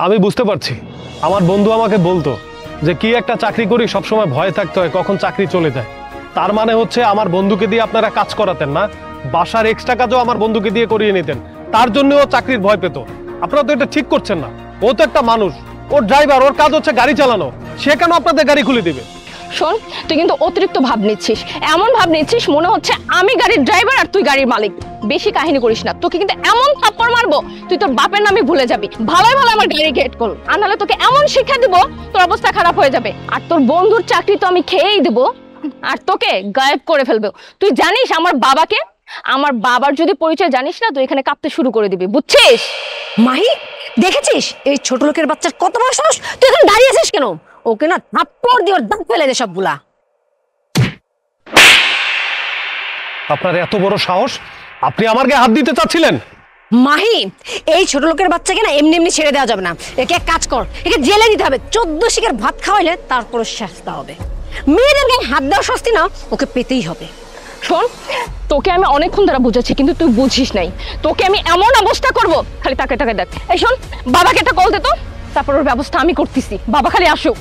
আমি বুঝতে পারছি। আমার বন্ধু আমাকে বলতো যে কি একটা চাকরি করি সবসময় ভয় থাকতে হয় কখন চাকরি চলে যায়। তার মানে হচ্ছে আমার বন্ধুকে দিয়ে আপনারা কাজ করাতেন না, বাসার এক্সট্রা কাজও আমার বন্ধুকে দিয়ে করিয়ে নিতেন, তার জন্য ও চাকরির ভয় পেত। আপনারা তো এটা ঠিক করছেন না। ও তো একটা মানুষ, ওর ড্রাইভার, ওর কাজ হচ্ছে গাড়ি চালানো, সে কেন আপনাদের গাড়ি খুলে দিবে? শোন, তুই কিন্তু অতিরিক্ত ভাব নিচ্ছিস, এমন ভাব নিচ্ছিস মনে হচ্ছে আমি গাড়ির ড্রাইভার আর তুই গাড়ির মালিক। বেশি কাহিনী করিস না, তোকে কিন্তু এমন থাপ্পড় মারবো তুই তোর বাপের নামে ভুলে যাবি। ভালোই ভালো আমার গাড়ি গেট কর, আর নাহলে তোকে এমন শিক্ষা দিব তোর অবস্থা খারাপ হয়ে যাবে। আর তোর বন্ধুর চাকরি তো আমি খেয়েই দেবো, আর তোকে গায়েব করে ফেলবে। তুই জানিস আমার বাবাকে? আমার বাবার যদি পরিচয় জানিস না তুই এখানে কাঁপতে শুরু করে দিবি, বুঝছিস? মাহি, দেখেছিস এই ছোট লোকের বাচ্চার কত বড় সাহস? তুই এখানে দাঁড়িয়ে আছিস কেন? ওকে না থাপ্পড় দিয়ে ওর দাঁত ফেলে দে সবগুলা। আপনার এত বড় সাহস, আপনি আমার গায়ে হাত দিতে চাচ্ছিলেন? মাহি, এই ছোট লোকের বাচ্চাকে না এমনি এমনি ছেড়ে দেওয়া যাবে না। একে এক কাজ কর, একে জেলে দিতে হবে। 14 শিকার ভাত খাওয়াইলে তারপরে শাস্তি হবে। মেয়েদের গায়ে হাত দেওয়ার শাস্তি না ওকে পেতেই হবে। শোন, তোকে আমি অনেকক্ষণ ধরে বুঝাচ্ছি কিন্তু তুই বুঝিস নাই। তোকে আমি এমন অবস্থা করব, খালি তাকে তাকে দেখ। এই শোন, বাবাকে একটা কল দে তো, তারপর ওর ব্যবস্থা আমি করতেছি। বাবা খালি আসুক।